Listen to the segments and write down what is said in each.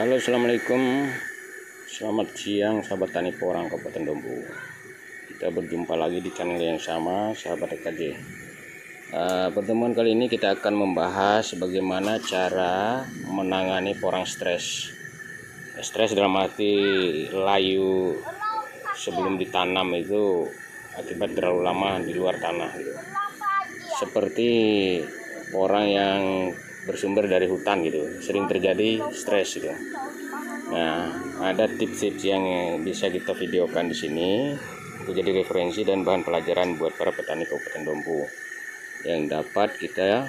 Halo, assalamualaikum, selamat siang sahabat tani porang Kabupaten Dompu. Kita berjumpa lagi di channel yang sama, sahabat EKJ. Pertemuan kali ini kita akan membahas bagaimana cara menangani porang stres. Stres dalam arti layu sebelum ditanam itu akibat terlalu lama di luar tanah gitu. Seperti porang yang bersumber dari hutan gitu, sering terjadi stres gitu. Nah, ada tips-tips yang bisa kita videokan di sini untuk jadi referensi dan bahan pelajaran buat para petani Kabupaten Dompu yang dapat kita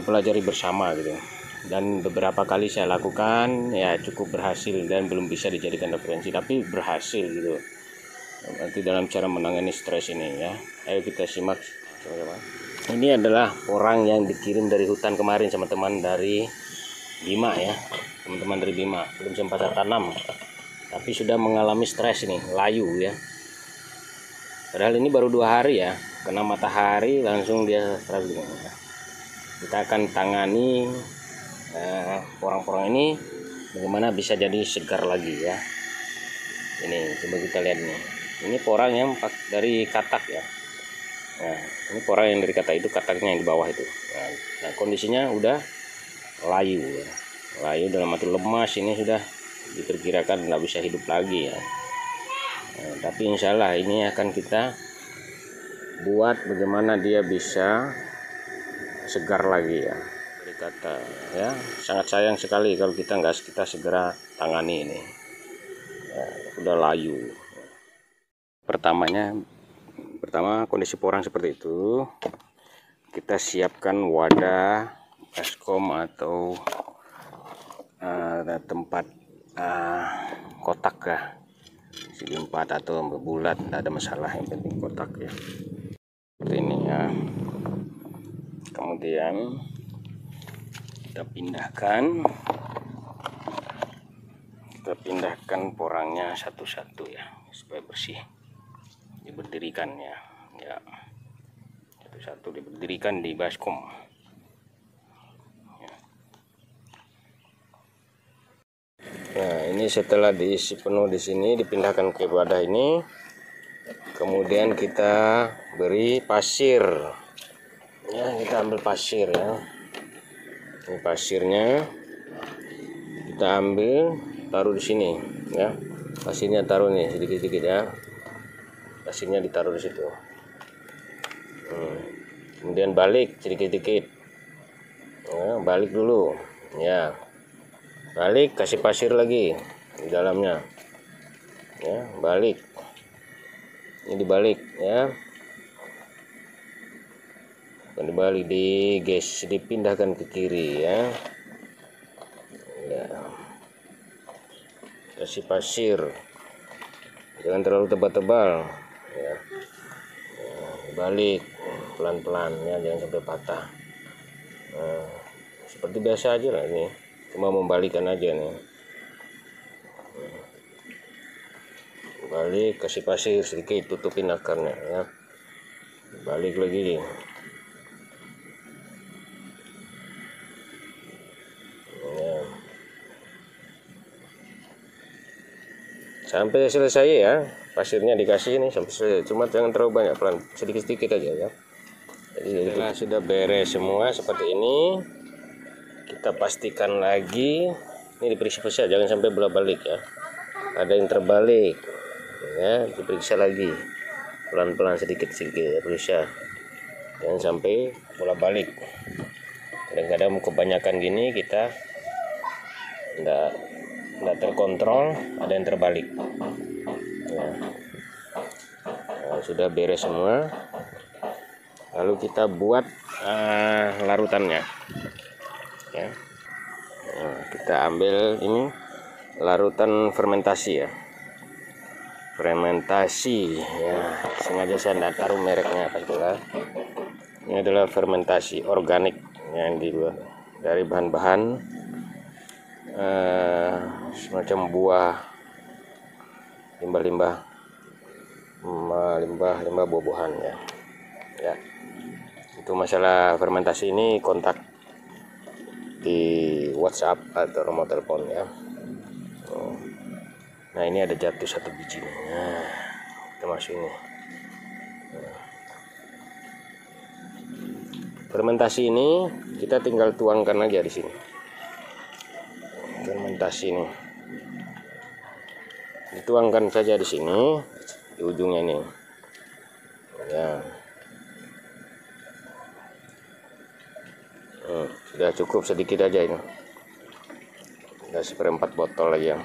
pelajari bersama gitu. Dan beberapa kali saya lakukan ya cukup berhasil dan belum bisa dijadikan referensi, tapi berhasil gitu. Nanti dalam cara menangani stres ini ya. Ayo kita simak. Ini adalah porang yang dikirim dari hutan kemarin sama teman dari Bima ya, teman-teman dari Bima. Belum sempat saya tanam, tapi sudah mengalami stres ini, layu ya. Padahal ini baru 2 hari ya, kena matahari langsung dia stres gitu. Kita akan tangani porang-porang ini bagaimana bisa jadi segar lagi ya. Ini coba kita lihat nih. Ini porang yang dari katak ya. Nah, ini porang yang dari katak itu, kataknya yang di bawah itu. Nah, kondisinya udah layu ya. Layu dalam arti lemas, ini sudah diperkirakan nggak bisa hidup lagi ya. Nah, tapi insya Allah ini akan kita buat bagaimana dia bisa segar lagi ya. Dari kata ya, sangat sayang sekali kalau kita segera tangani ini ya, udah layu. Pertama kondisi porang seperti itu, kita siapkan wadah baskom atau tempat kotak ya, segi 4 atau bulat, tidak ada masalah, yang penting kotak ya, seperti ini ya. Kemudian kita pindahkan porangnya satu-satu ya, supaya bersih. Diberdirikan ya, satu-satu diberdirikan di baskom. Nah, ini setelah diisi penuh di sini, dipindahkan ke wadah ini. Kemudian kita beri pasir. Ya, kita ambil pasir ya. Ini pasirnya kita ambil, taruh di sini ya. Pasirnya taruh nih sedikit-sedikit ya. Pasirnya ditaruh di situ. Kemudian balik sedikit-sedikit. Ya, balik dulu. Ya. Balik, kasih pasir lagi di dalamnya. Ya, balik. Ini dibalik ya. Dibalik, dipindahkan ke kiri ya. Ya. Kasih pasir. Jangan terlalu tebal-tebal ya. Balik pelan-pelan ya, jangan sampai patah. Nah, seperti biasa aja lah ini, cuma membalikan aja nih. Balik, kasih pasir sedikit, tutupin akarnya ya. Balik lagi ya. Sampai selesai ya, pasirnya dikasih ini sampai selesai, cuma jangan terlalu banyak, pelan, sedikit-sedikit aja ya. Jadi setelah sudah beres semua seperti ini, kita pastikan lagi ini diperiksa, jangan sampai bolak-balik ya. Ada yang terbalik ya, diperiksa lagi pelan-pelan, sedikit-sedikit ya, periksa, jangan sampai bolak-balik. Kadang-kadang kebanyakan gini kita enggak terkontrol, ada yang terbalik ya. Nah, sudah beres semua, lalu kita buat larutannya ya. Nah, kita ambil ini larutan fermentasi ya, ya. Sengaja saya tidak taruh mereknya pastilah. Ini adalah fermentasi organik yang dibuat dari bahan-bahan semacam buah, limbah buah-buahan ya. Itu masalah fermentasi ini, kontak di WhatsApp atau nomor telepon ya. Nah ini ada jatuh satu biji nih. Nah, kita masuk ini. Fermentasi ini kita tinggal tuangkan aja di sini. Fermentasi ini dituangkan saja di sini, di ujungnya nih. Ya. Sudah cukup sedikit aja ini. Sudah 1/4 botol lagi ya.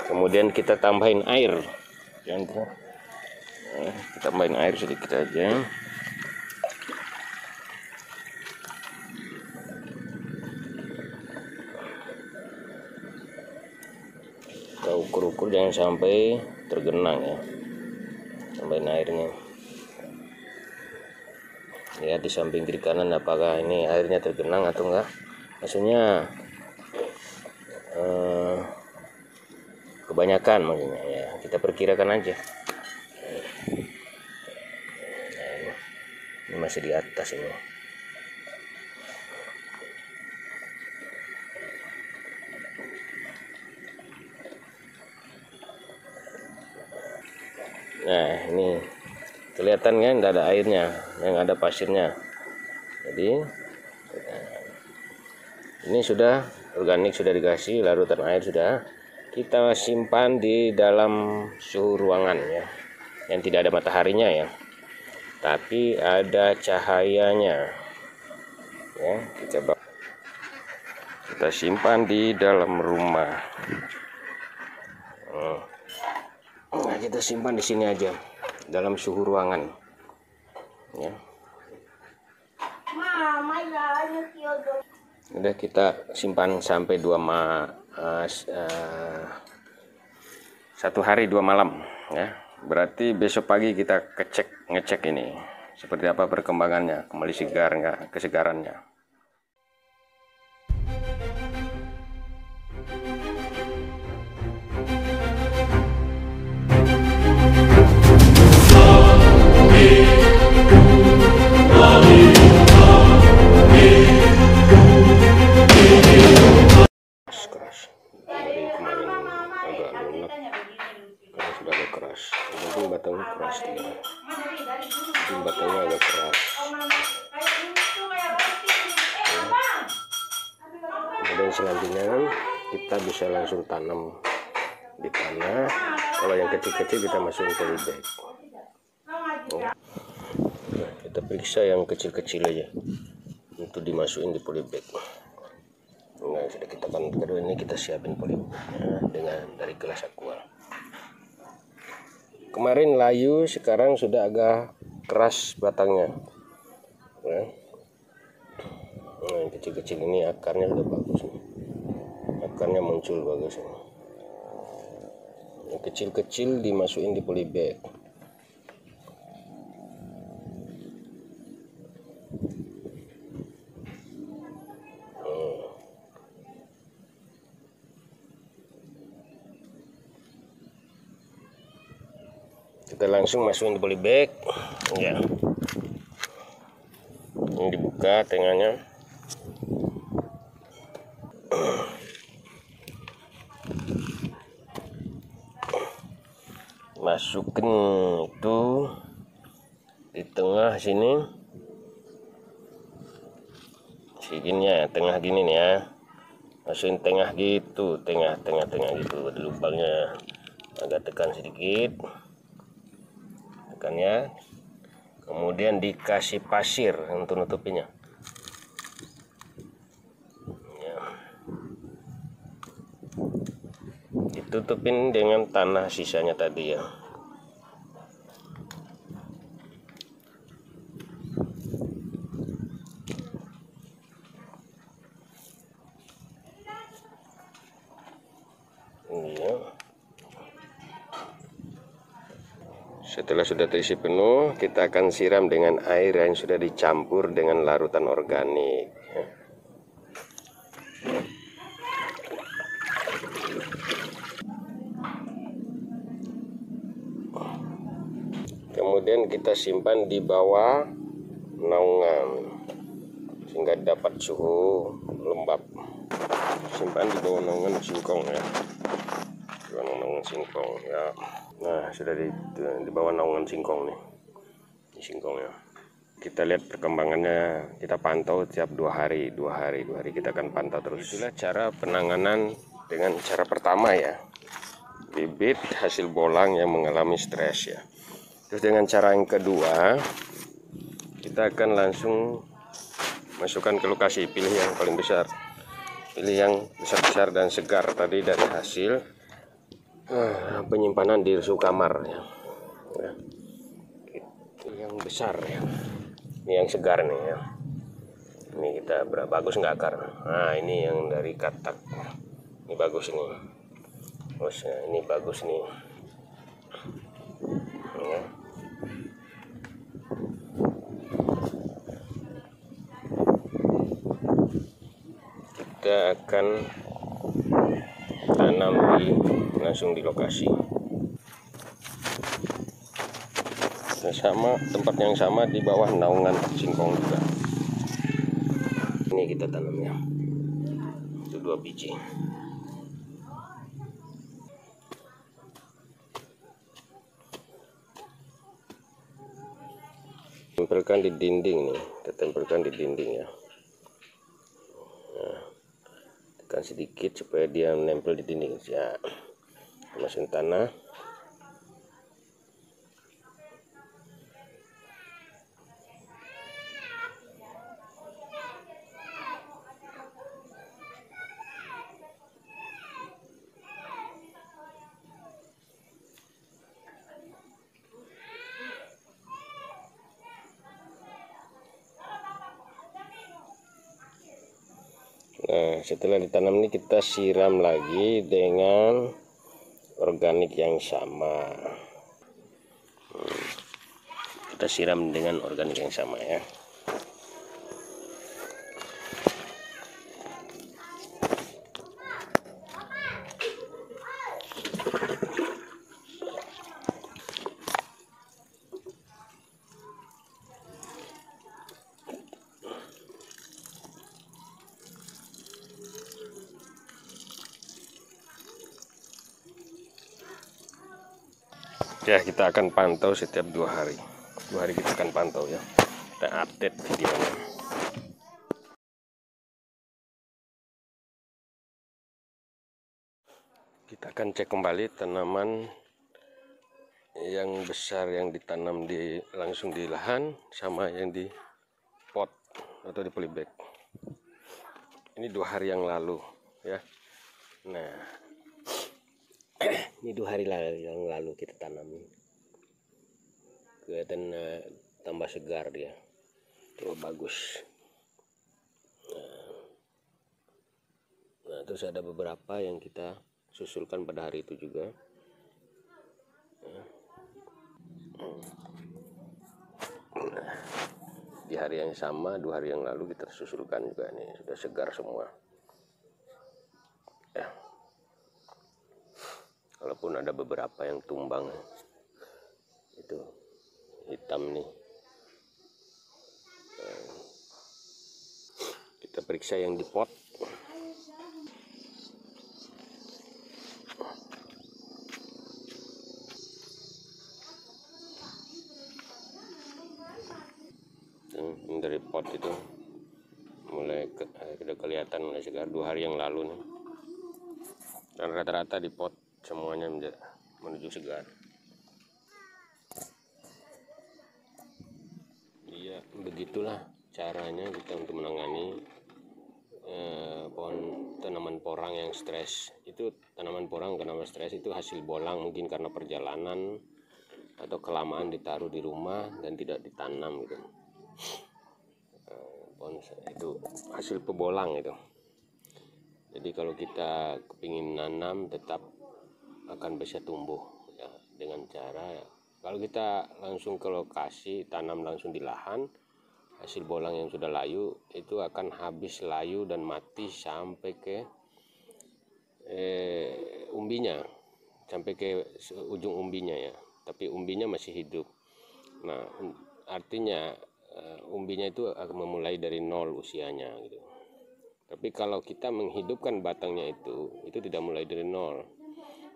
Kemudian kita tambahin air. Kita tambahin air sedikit aja. Kita ukur-ukur jangan sampai tergenang ya. Tambahin airnya. Lihat di samping kiri kanan apakah ini airnya tergenang atau enggak. Maksudnya kebanyakan maksudnya ya, kita perkirakan aja. Nah, ini masih di atas ini. Nah ini kelihatan kan tidak ada airnya, yang ada pasirnya. Jadi ini sudah organik, sudah dikasih larutan air, sudah kita simpan di dalam suhu ruangan ya, yang tidak ada mataharinya ya, tapi ada cahayanya ya. Kita simpan di dalam rumah. Nah, kita simpan di sini aja dalam suhu ruangan ya. Udah kita simpan sampai 1 hari 2 malam ya. Berarti besok pagi kita ngecek ini seperti apa perkembangannya, kembali segar nggak kesegarannya. Keras dari kemarin agak lunak karena sudah agak keras. Mungkin batangnya keras dia. Mungkin batangnya agak keras. Kemudian selanjutnya kita bisa langsung tanam di tanah. Kalau yang kecil-kecil kita masukin polybag. Nah, kita periksa yang kecil-kecil aja untuk dimasukin di polybag. Nah, sudah kita kan kedua ini kita siapin polybagnya dengan dari gelas aqua. Kemarin layu, sekarang sudah agak keras batangnya. Nah, yang kecil-kecil ini akarnya sudah bagus nih. Akarnya muncul bagus nih. Yang kecil-kecil dimasukin di polybag. Kita langsung masukin di polybag ya. Ini dibuka tengahnya. Masukin itu di tengah sini. Segininya ya, tengah gini nih ya. Masukin tengah gitu, tengah gitu. Di lubangnya agak tekan sedikit. Ya, kemudian dikasih pasir untuk nutupinya ya. Ditutupin dengan tanah sisanya tadi ya. Setelah sudah terisi penuh, kita akan siram dengan air yang sudah dicampur dengan larutan organik. Kemudian kita simpan di bawah naungan. sehingga dapat suhu lembab. Simpan di bawah naungan singkong ya, di bawah naungan singkong ya. Nah, sudah di bawah naungan singkong nih, di singkongnya. Kita lihat perkembangannya, kita pantau tiap 2 hari kita akan pantau terus. Itulah cara penanganan dengan cara pertama ya, bibit hasil bolang yang mengalami stres ya. Terus dengan cara yang kedua, kita akan langsung masukkan ke lokasi, pilih yang paling besar, pilih yang besar-besar dan segar tadi dari hasil penyimpanan di suhu kamar ya. Yang besar ya, ini yang segar nih ya. Ini kita bagus nggak akar. Nah, ini yang dari katak, ini bagus ini. Terus ini bagus nih ya. Kita akan tanam langsung di lokasi. Nah, sama tempat yang sama di bawah naungan singkong juga. Ini kita tanam ya, itu 2 biji. Tempelkan di dinding nih, kita tempelkan di dinding ya. Nah, tekan sedikit supaya dia menempel di dinding ya. Masukin tanah. Nah, setelah ditanam ini kita siram lagi dengan organik yang sama. Kita siram dengan organik yang sama ya. Ya, kita akan pantau setiap 2 hari. 2 hari kita akan pantau ya. Kita update videonya. Kita akan cek kembali tanaman yang besar yang ditanam langsung di lahan sama yang di pot atau di polybag. Ini 2 hari yang lalu ya. Nah, ini 2 hari yang lalu kita tanam, kelihatan tambah segar dia, tuh bagus. Nah, terus ada beberapa yang kita susulkan pada hari itu juga. Di hari yang sama 2 hari yang lalu kita susulkan juga, nih sudah segar semua ya. Walaupun ada beberapa yang tumbang itu hitam nih. Kita periksa yang di pot. Dari pot itu mulai sudah kelihatan mulai segar 2 hari yang lalu nih. Dan rata-rata di pot semuanya menuju segar. Iya, begitulah caranya kita untuk menangani tanaman porang yang stres. Itu tanaman porang karena stres itu hasil bolang, mungkin karena perjalanan atau kelamaan ditaruh di rumah dan tidak ditanam gitu. Itu hasil pebolang itu. Jadi kalau kita kepingin nanam tetap akan bisa tumbuh ya, dengan cara kalau kita langsung ke lokasi tanam langsung di lahan, hasil bolang yang sudah layu itu akan habis layu dan mati sampai ke umbinya, sampai ke ujung umbinya ya, tapi umbinya masih hidup. Nah, artinya umbinya itu akan memulai dari nol usianya gitu. Tapi kalau kita menghidupkan batangnya itu tidak mulai dari nol,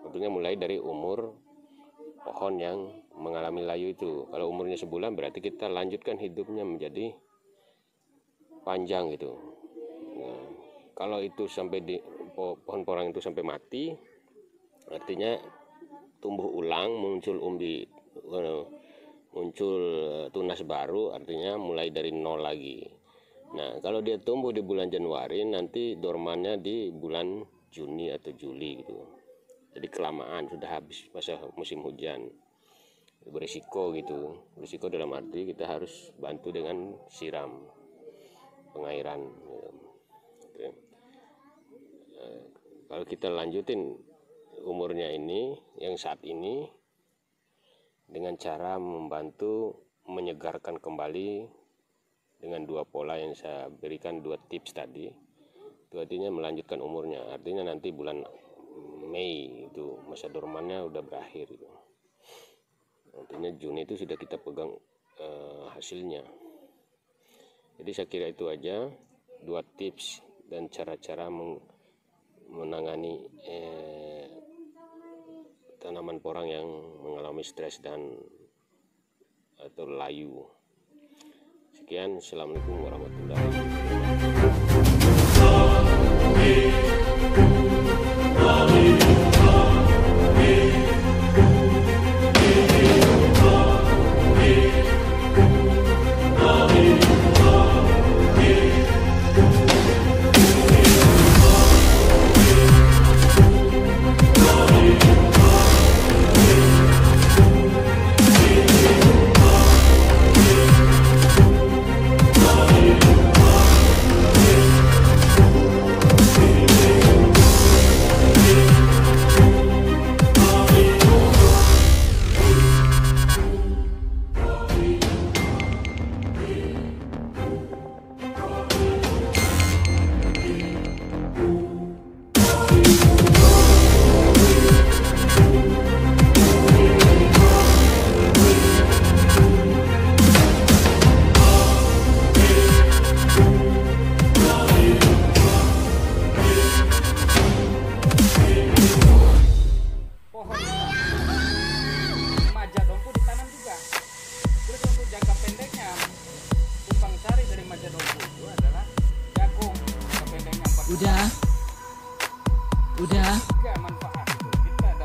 tentunya mulai dari umur pohon yang mengalami layu itu. Kalau umurnya sebulan berarti kita lanjutkan hidupnya menjadi panjang gitu. Nah, kalau itu sampai di pohon porang itu sampai mati, artinya tumbuh ulang, muncul umbi, muncul tunas baru, artinya mulai dari nol lagi. Nah, kalau dia tumbuh di bulan Januari, nanti dormannya di bulan Juni atau Juli gitu. Jadi kelamaan, sudah habis masa musim hujan. Berisiko gitu. Berisiko dalam arti kita harus bantu dengan siram, pengairan gitu. Kalau kita lanjutin umurnya ini yang saat ini dengan cara membantu menyegarkan kembali dengan 2 pola yang saya berikan, 2 tips tadi, itu artinya melanjutkan umurnya. Artinya nanti bulan Mei itu masa dormannya udah berakhir gitu. Artinya Juni itu sudah kita pegang hasilnya. Jadi saya kira itu aja 2 tips dan cara-cara menangani tanaman porang yang mengalami stres dan atau layu. Sekian, assalamualaikum warahmatullahi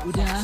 Udah.